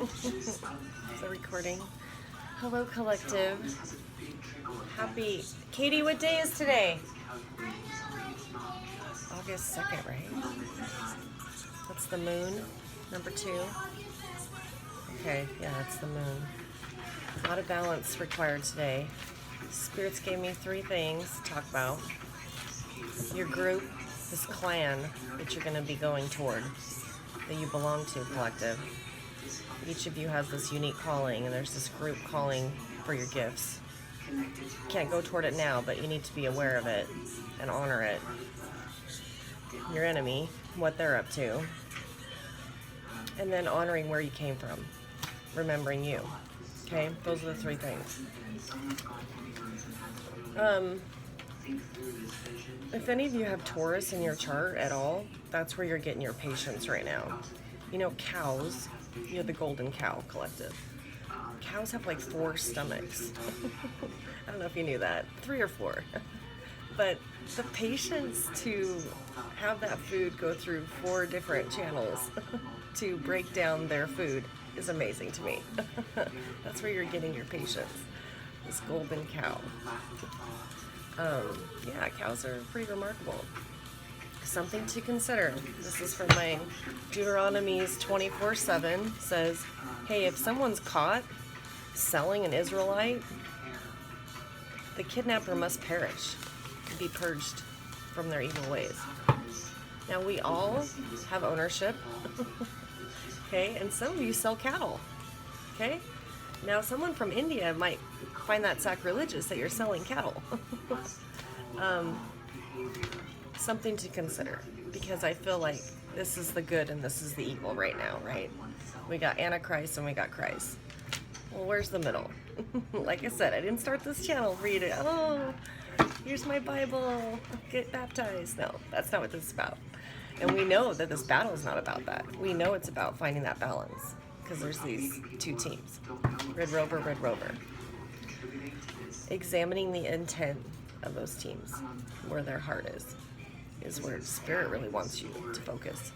Is it recording? Hello, collective. Happy. Katie, what day is today? August 2nd, right? That's the moon, number 2. Okay, yeah, that's the moon. A lot of balance required today. Spirits gave me 3 things to talk about. Your group, this clan that you're going to be going toward, that you belong to, collective. Each of you has this unique calling, and there's this group calling for your gifts. You can't go toward it now, but you need to be aware of it and honor it. Your enemy, what they're up to, and then honoring where you came from, remembering you. Okay, those are the 3 things. If any of you have Taurus in your chart at all, that's where you're getting your patience right now. You know, cows, you're the golden cow collective. Cows have like 4 stomachs. I don't know if you knew that, 3 or 4. But the patience to have that food go through 4 different channels to break down their food is amazing to me. That's where you're getting your patience, this golden cow. Yeah, cows are pretty remarkable. Something to consider. This is from my Deuteronomy's 24/7 says, hey, if someone's caught selling an Israelite, the kidnapper must perish and be purged from their evil ways. Now, we all have ownership, okay, and some of you sell cattle, okay? Now, someone from India might find that sacrilegious that you're selling cattle. Something to consider, because I feel like this is the good and this is the evil right now, right? We got Antichrist and we got Christ. Well, where's the middle? Like I said, I didn't start this channel for you to, oh, here's my Bible, get baptized. No, that's not what this is about. And we know that this battle is not about that. We know it's about finding that balance, because there's these 2 teams, Red Rover, Red Rover. Examining the intent of those teams, where their heart is where Spirit really wants you to focus.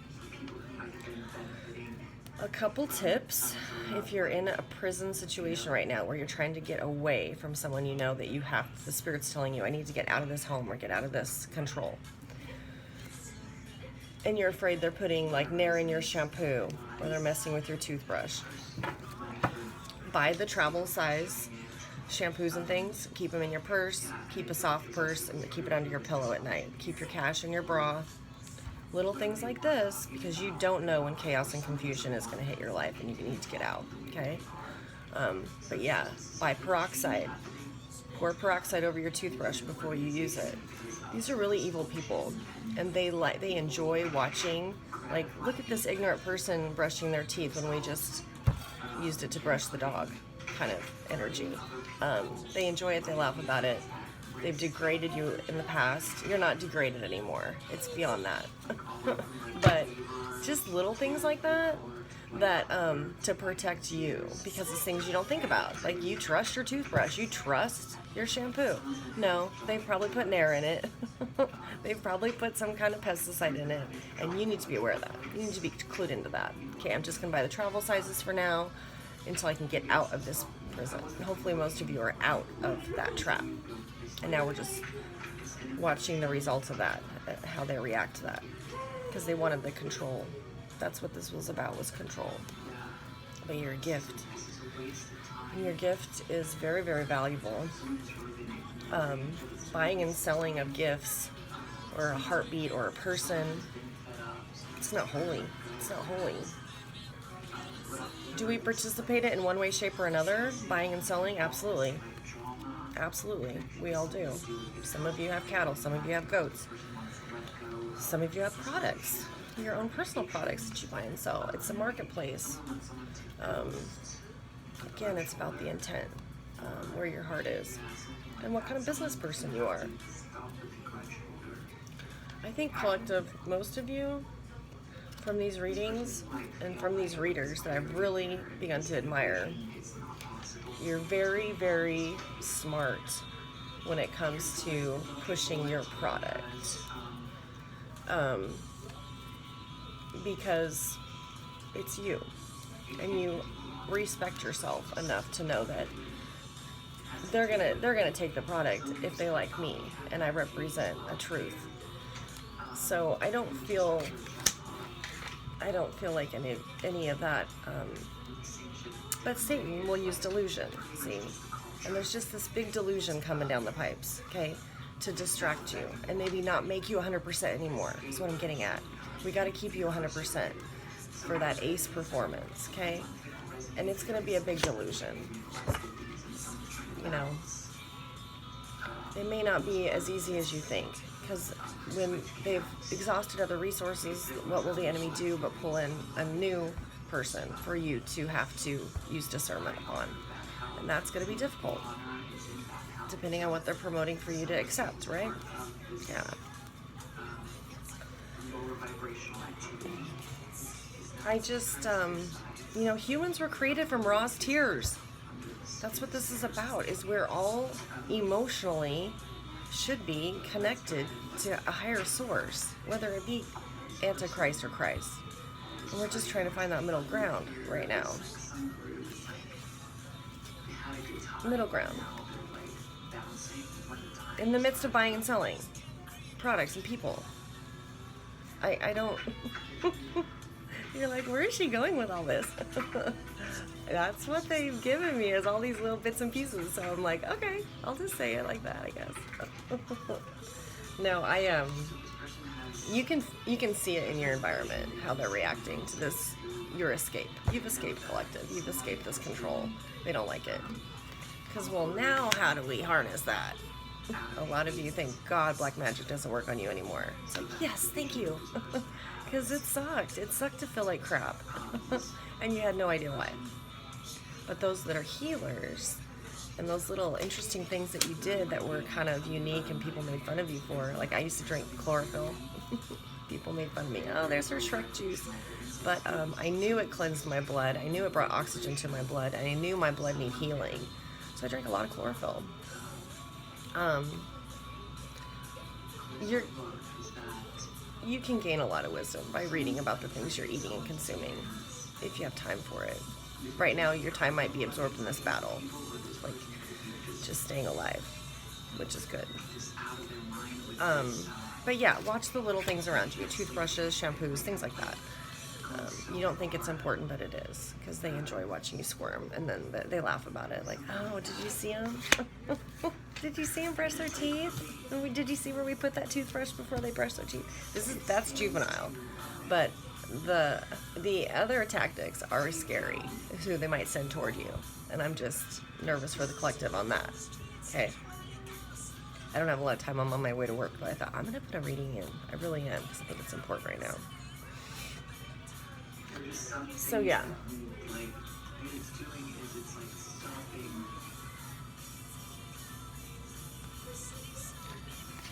A couple tips, if you're in a prison situation right now where you're trying to get away from someone you know that you have, the Spirit's telling you, I need to get out of this home or get out of this control. And you're afraid they're putting like Nair in your shampoo or they're messing with your toothbrush. Buy the travel size shampoos and things, keep them in your purse, keep a soft purse, and keep it under your pillow at night. Keep your cash in your bra. Little things like this, because you don't know when chaos and confusion is going to hit your life and you need to get out, okay? But yeah, buy peroxide. Pour peroxide over your toothbrush before you use it. These are really evil people, and they enjoy watching, like, look at this ignorant person brushing their teeth when we just used it to brush the dog kind of energy. They enjoy it, they laugh about it. They've degraded you in the past. You're not degraded anymore. It's beyond that. But just little things like that to protect you, because it's things you don't think about. Like, you trust your toothbrush, you trust your shampoo. No, they've probably put Nair in it. They've probably put some kind of pesticide in it, and you need to be aware of that. You need to be clued into that. Okay, I'm just gonna buy the travel sizes for now until I can get out of this prison. Hopefully most of you are out of that trap. And now we're just watching the results of that, how they react to that. Because they wanted the control. That's what this was about, was control. But your gift. And your gift is very, very valuable. Buying and selling of gifts, or a heartbeat, or a person, it's not holy. It's not holy. Do we participate in one way, shape, or another? Buying and selling? Absolutely. Absolutely. We all do. Some of you have cattle. Some of you have goats. Some of you have products. Your own personal products that you buy and sell. It's a marketplace. Again, it's about the intent, where your heart is, and what kind of business person you are. I think collective, most of you, from these readings and from these readers that I've really begun to admire, you're very, very smart when it comes to pushing your product. Because it's you, and you respect yourself enough to know that they're gonna take the product if they like me and I represent a truth. So I don't feel like any of that. But Satan will use delusion, see? And there's just this big delusion coming down the pipes, okay? To distract you and maybe not make you 100% anymore, is what I'm getting at. We got to keep you 100% for that ace performance, okay? And it's going to be a big delusion. You know, it may not be as easy as you think, because when they've exhausted other resources, what will the enemy do but pull in a new person for you to have to use discernment upon? And that's going to be difficult, depending on what they're promoting for you to accept, right? Yeah. I just, you know, humans were created from Ra's tears. That's what this is about, is we're all emotionally should be connected to a higher source, whether it be Antichrist or Christ. And we're just trying to find that middle ground right now. Middle ground. In the midst of buying and selling products and people. I don't... You're like, where is she going with all this? That's what they've given me, is all these little bits and pieces. So I'm like, okay, I'll just say it like that, I guess. No, you can see it in your environment, how they're reacting to this, your escape. You've escaped collective. You've escaped this control. They don't like it. Because, well, now how do we harness that? A lot of you think, God, black magic doesn't work on you anymore. It's like, yes, thank you. Because it sucked. It sucked to feel like crap. And you had no idea why. But those that are healers, and those little interesting things that you did that were kind of unique and people made fun of you for, like I used to drink chlorophyll. People made fun of me. Oh, there's her Shrek juice. But I knew it cleansed my blood. I knew it brought oxygen to my blood. And I knew my blood needed healing. So I drank a lot of chlorophyll. You can gain a lot of wisdom by reading about the things you're eating and consuming, if you have time for it. Right now, your time might be absorbed in this battle, like just staying alive, which is good. But yeah, watch the little things around you, toothbrushes, shampoos, things like that. You don't think it's important, but it is, because they enjoy watching you squirm, and then they laugh about it, like, oh, did you see them? Did you see them brush their teeth? Did you see where we put that toothbrush before they brush their teeth? That's juvenile, but the other tactics are scary, who they might send toward you, and I'm just nervous for the collective on that. Okay, I don't have a lot of time. I'm on my way to work, but I thought I'm gonna put a reading in. I really am, because I think it's important right now. So yeah.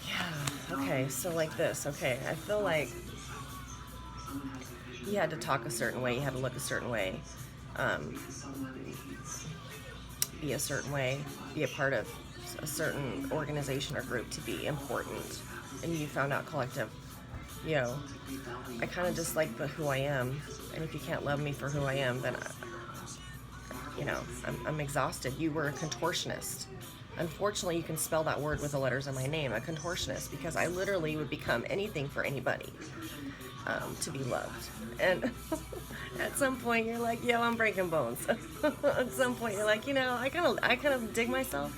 Yeah, okay, so like this, okay, I feel like you had to talk a certain way, you had to look a certain way, be a certain way, be a part of a certain organization or group to be important, and you found out collective, you know, I kind of dislike who I am, and if you can't love me for who I am, then you know, I'm exhausted. You were a contortionist. Unfortunately, you can spell that word with the letters of my name, a contortionist, because I literally would become anything for anybody to be loved. And at some point, you're like, yo, I'm breaking bones. At some point, you're like, you know, I kind of dig myself.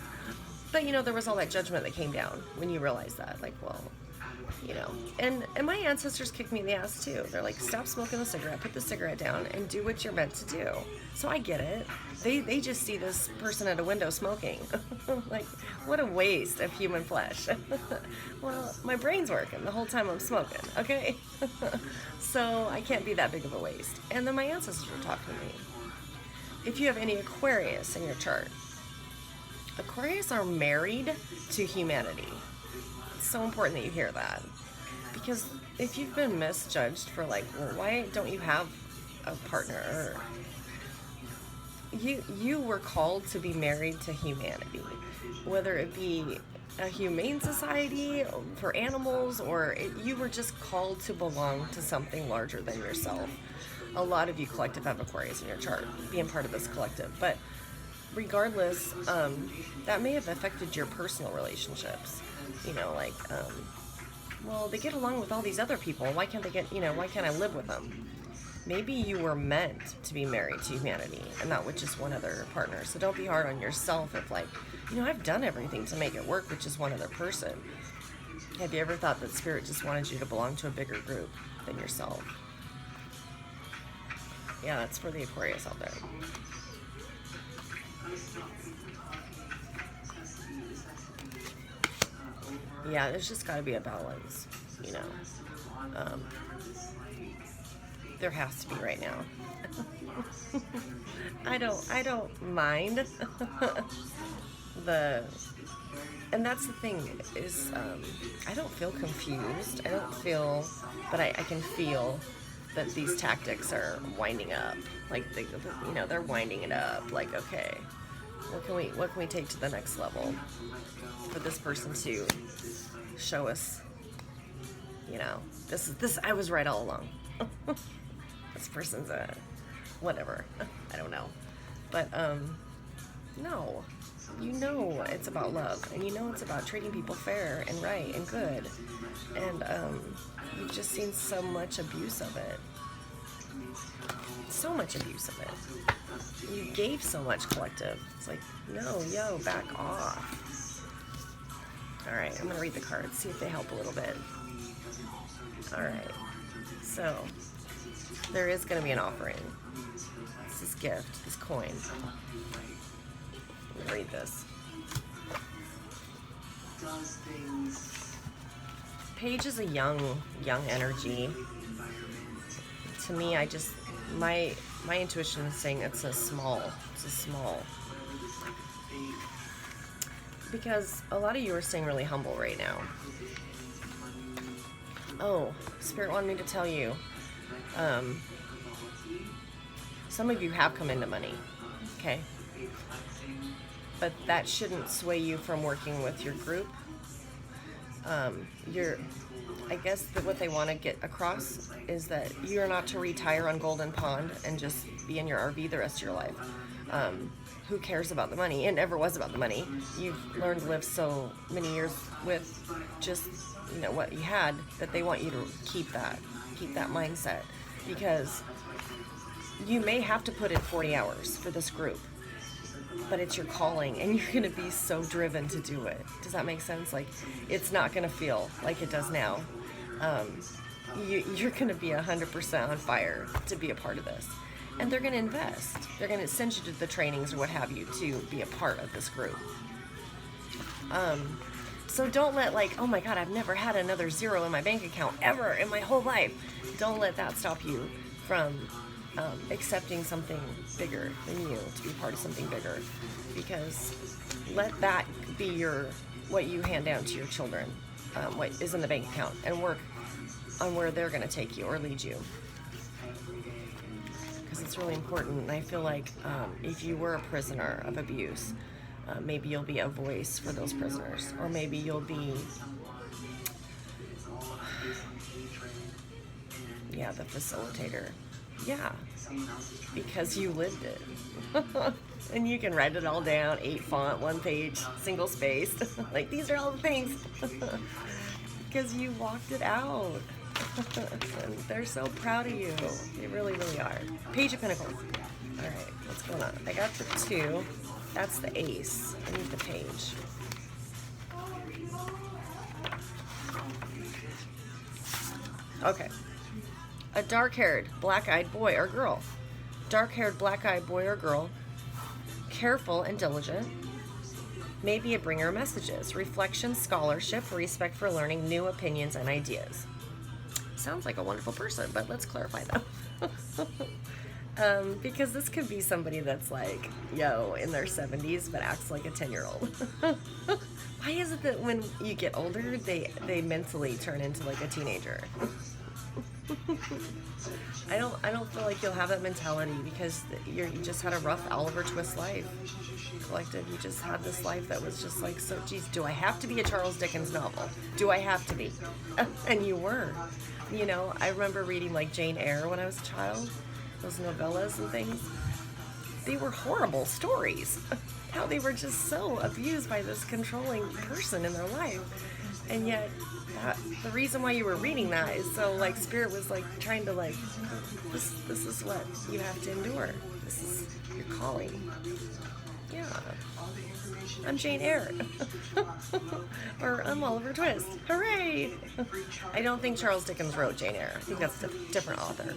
But, you know, there was all that judgment that came down when you realized that. Like, well, you know, and my ancestors kicked me in the ass too. They're like, stop smoking the cigarette, put the cigarette down, and do what you're meant to do. So I get it. They just see this person at a window smoking. Like, what a waste of human flesh. Well, my brain's working the whole time I'm smoking, okay? So I can't be that big of a waste. And then my ancestors were talking to me. If you have any Aquarius in your chart, Aquarius are married to humanity. It's so important that you hear that. Because if you've been misjudged for like, well, why don't you have a partner? You were called to be married to humanity, whether it be a humane society for animals, or you were just called to belong to something larger than yourself. a lot of you collective have Aquarius in your chart, being part of this collective. But regardless, that may have affected your personal relationships. You know, like, well, they get along with all these other people. Why can't they get, why can't I live with them? Maybe you were meant to be married to humanity and not with just one other partner. So don't be hard on yourself if, like, I've done everything to make it work with just one other person. Have you ever thought that Spirit just wanted you to belong to a bigger group than yourself? Yeah, that's for the Aquarius out there. Yeah, there's just got to be a balance, there has to be right now. I don't mind and that's the thing is, I don't feel confused. I don't feel, but I can feel that these tactics are winding up. Like they're winding it up. Like, okay, what can we take to the next level for this person to show us? This I was right all along. This person's whatever. I don't know, but no. It's about love, and it's about treating people fair and right and good, and you've just seen so much abuse of it. So much abuse of it. You gave so much, collective. It's like, no, back off. Alright, I'm going to read the cards, see if they help a little bit. Alright, so there is going to be an offering. It's this gift, this coin. I'm going to read this. Page is a young energy. To me, my intuition is saying it's a small. Because a lot of you are staying really humble right now. Oh, Spirit wanted me to tell you, some of you have come into money, okay? But that shouldn't sway you from working with your group. I guess that what they want to get across is that you're not to retire on Golden Pond and just be in your RV the rest of your life. Who cares about the money? It never was about the money. You've learned to live so many years with just, what you had, that they want you to keep that mindset, because you may have to put in 40 hours for this group, but it's your calling, and you're going to be so driven to do it. Does that make sense? Like, it's not going to feel like it does now. You're going to be 100% on fire to be a part of this. And they're going to invest. They're going to send you to the trainings or what have you to be a part of this group. So don't let, like, oh my God, I've never had another zero in my bank account ever in my whole life. Don't let that stop you from accepting something bigger than you, to be part of something bigger, because let that be what you hand down to your children, what is in the bank account, and work on where they're going to take you or lead you, because it's really important. And I feel like if you were a prisoner of abuse, maybe you'll be a voice for those prisoners, or maybe you'll be the facilitator. Yeah, because you lived it. And you can write it all down, 8 font, 1 page, single spaced. Like, these are all the things. Because you walked it out. And they're so proud of you. They really, really are. Page of Pentacles. All right, what's going on? I got the 2. That's the ace. I need the page. Okay. A dark-haired, black-eyed boy or girl. Dark-haired, black-eyed boy or girl. Careful and diligent. Maybe a bringer of messages. Reflection, scholarship, respect for learning, new opinions and ideas. Sounds like a wonderful person, but let's clarify that. Because this could be somebody that's like, in their 70s, but acts like a 10-year-old. Why is it that when you get older, they mentally turn into like a teenager? I don't feel like you'll have that mentality, because you just had a rough Oliver Twist life, collective. You just had this life that was just like, so geez, do I have to be a Charles Dickens novel? Do I have to be? And you were. I remember reading like Jane Eyre when I was a child, those novellas and things, they were horrible stories. How they were just so abused by this controlling person in their life. And yet, the reason why you were reading that is so, like, Spirit was, like, trying to, like, this is what you have to endure. This is your calling. Yeah. I'm Jane Eyre. Or I'm Oliver Twist. Hooray! I don't think Charles Dickens wrote Jane Eyre. I think that's a different author.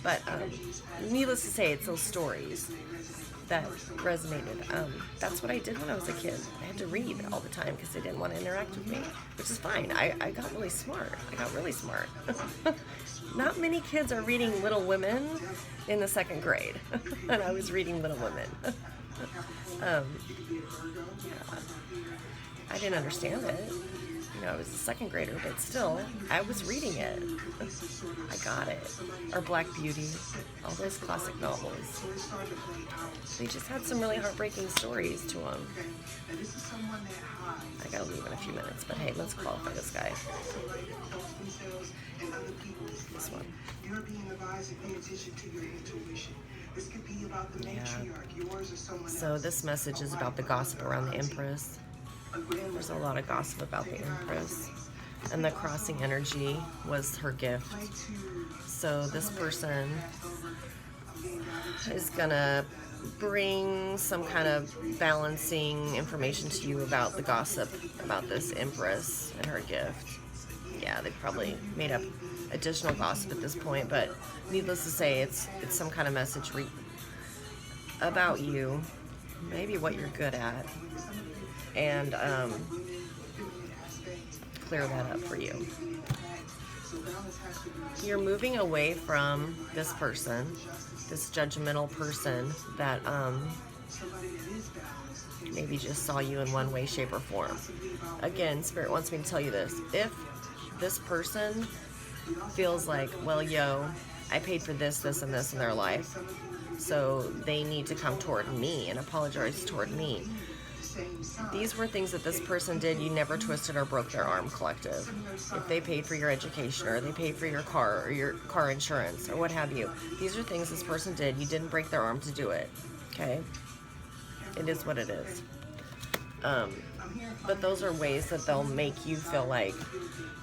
But needless to say, it's those stories that resonated. That's what I did when I was a kid. I had to read all the time because they didn't want to interact with me, which is fine. I got really smart. Not many kids are reading Little Women in the 2nd grade, and I was reading Little Women. Yeah. I didn't understand it. I was a 2nd grader, but still, I was reading it. I got it. Or Black Beauty, all those classic novels. They just had some really heartbreaking stories to them. I gotta leave in a few minutes, but hey, let's qualify this guy. This one. Yeah. So this message is about the gossip around the Empress. There's a lot of gossip about the Empress, and the crossing energy was her gift. So this person is gonna bring some kind of balancing information to you about the gossip about this Empress and her gift. Yeah, they've probably made up additional gossip at this point, but needless to say, it's some kind of message about you, maybe what you're good at, and clear that up for you. You're moving away from this person, this judgmental person that maybe just saw you in one way, shape, or form. Again, Spirit wants me to tell you this. If this person feels like, well, I paid for this, this, and this in their life, so they need to come toward me and apologize toward me. These were things that this person did. You never twisted or broke their arm, collective. If they paid for your education, or they paid for your car, or your car insurance, or what have you, these are things this person did. You didn't break their arm to do it. Okay? It is what it is. But those are ways that they'll make you feel like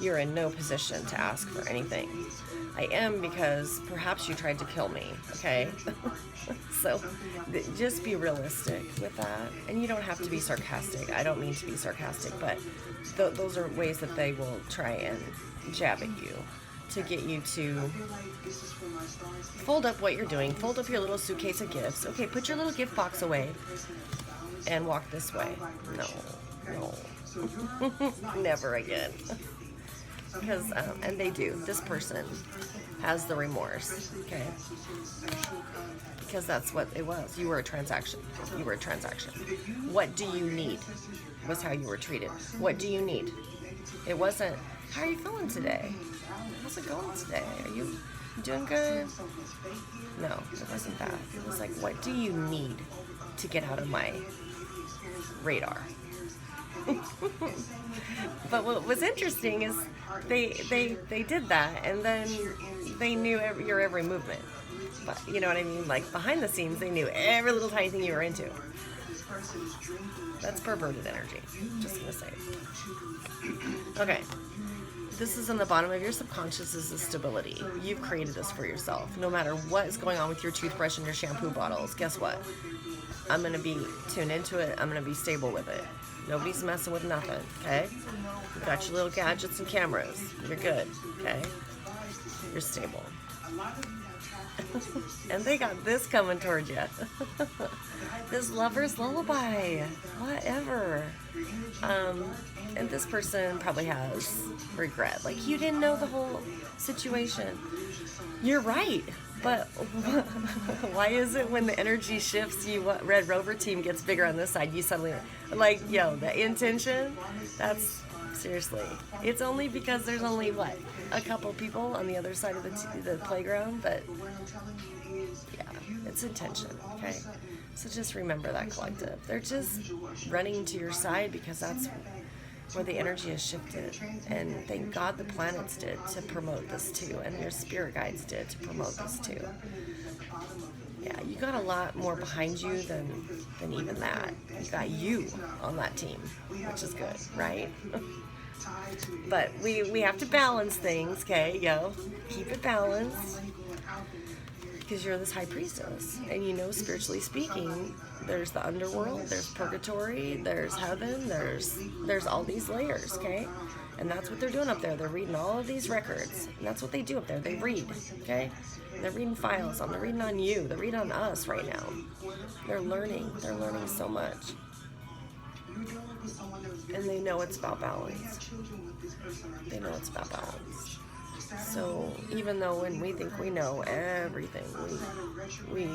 you're in no position to ask for anything. I am, because perhaps you tried to kill me, okay? So just be realistic with that. And you don't have to be sarcastic. I don't mean to be sarcastic, but those are ways that they will try and jab at you to get you to fold up what you're doing. Fold up your little suitcase of gifts. Okay, put your little gift box away and walk this way. No. Never again. Because, and they do. This person has the remorse, okay? Because that's what it was. You were a transaction. What do you need was how you were treated. What do you need? It wasn't, how are you feeling today? How's it going today? Are you doing good? No, it wasn't that. It was like, what do you need to get out of my radar? But what was interesting is they did that, and then they knew your every movement. But you know what I mean? Like, behind the scenes, they knew every little tiny thing you were into. That's perverted energy. Just gonna say it. Okay. This is in the bottom of your subconscious, is the stability. You've created this for yourself. No matter what is going on with your toothbrush and your shampoo bottles, guess what? I'm going to be tuned into it. I'm going to be stable with it. Nobody's messing with nothing, okay? You've got your little gadgets and cameras. You're good, okay? You're stable. And they got this coming towards you. This lover's lullaby. Whatever. And this person probably has regret. Like, you didn't know the whole situation. You're right. But why is it when the energy shifts, Red Rover team gets bigger on this side, you suddenly, like, the intention, that's, seriously, it's only because there's only, a couple people on the other side of the playground, but, yeah, it's intention, okay? So just remember that, collective. They're just running to your side because that's where the energy has shifted, and thank God the planets did to promote this too, and your spirit guides did to promote this too. Yeah, you got a lot more behind you than even that. You got you on that team, which is good, right? But we have to balance things, okay? Yo, keep it balanced. Because you're this high priestess, and you know, spiritually speaking, there's the underworld, there's purgatory, there's heaven, there's all these layers, okay? And that's what they're doing up there. They're reading all of these records, and that's what they do up there. They read, okay? And they're reading files on. They're reading on you. They're reading on us right now. They're learning. They're learning so much, and they know it's about balance. They know it's about balance. So even though when we think we know everything, we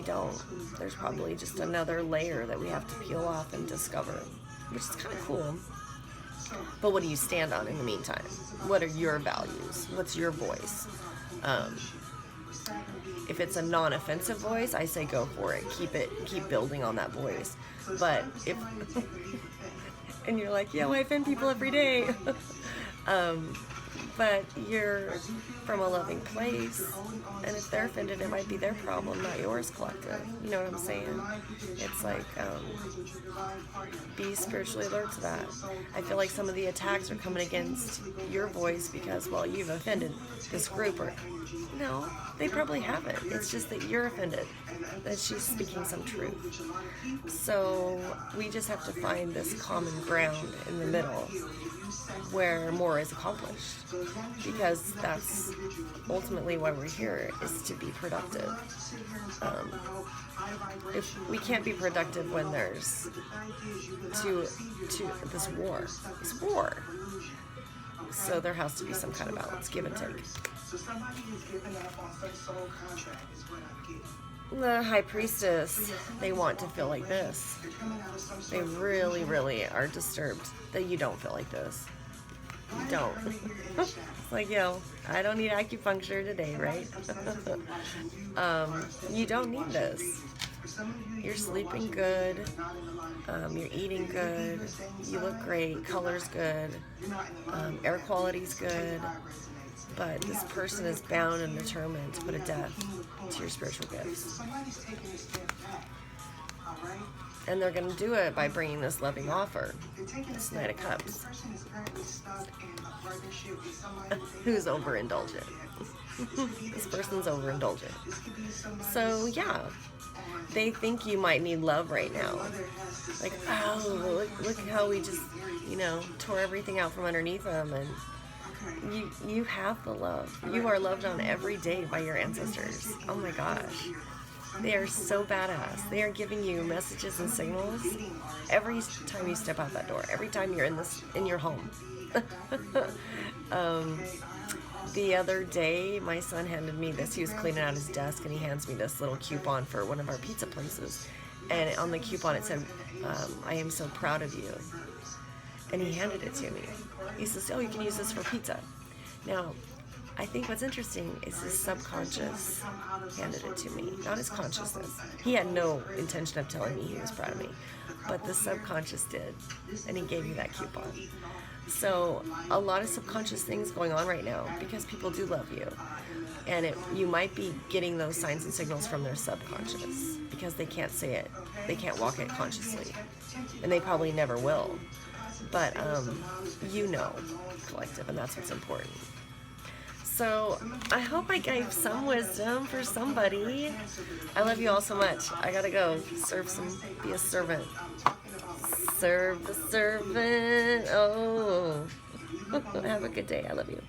don't. There's probably just another layer that we have to peel off and discover, which is kind of cool. But what do you stand on in the meantime? What are your values? What's your voice? If it's a non-offensive voice, I say go for it. Keep building on that voice. But if and you're like, yeah, I offend people every day. But you're from a loving place, and if they're offended, it might be their problem, not yours, collective. You know what I'm saying? It's like, be spiritually alert to that. I feel like some of the attacks are coming against your voice because, well, you've offended this group, or no, they probably haven't. It's just that you're offended, that she's speaking some truth. So we just have to find this common ground in the middle where more is accomplished, because that's ultimately why we're here, is to be productive. If we can't be productive when there's this war, so there has to be some kind of balance, give and take. The high priestess, they want to feel like this. They really, really are disturbed that you don't feel like this. You don't. It's like, yo, I don't need acupuncture today, right? You don't need this. You're sleeping good. You're eating good. You look great. Color's good. Air quality's good. But this person is bound and determined to put a death to your spiritual gifts. And they're going to do it by bringing this loving offer, this Knight of Cups. Who's overindulgent? This person's overindulgent. So, yeah, they think you might need love right now. Like, oh, look how we just, tore everything out from underneath them, and you have the love. You are loved on every day by your ancestors. Oh my gosh. They are so badass. They are giving you messages and signals every time you step out that door, every time you're in your home. The other day, my son handed me this. He was cleaning out his desk, and he hands me this little coupon for one of our pizza places. And on the coupon, it said, I am so proud of you. And he handed it to me. He says, oh, you can use this for pizza. Now, I think what's interesting is his subconscious handed it to me, not his consciousness. He had no intention of telling me he was proud of me, but the subconscious did, and he gave me that coupon. So a lot of subconscious things going on right now, because people do love you, and you might be getting those signs and signals from their subconscious, because they can't say it, they can't walk it consciously, and they probably never will. But collective, and that's what's important. So I hope I gave some wisdom for somebody. I love you all so much. I gotta go be a servant. Serve the servant. Oh, have a good day. I love you.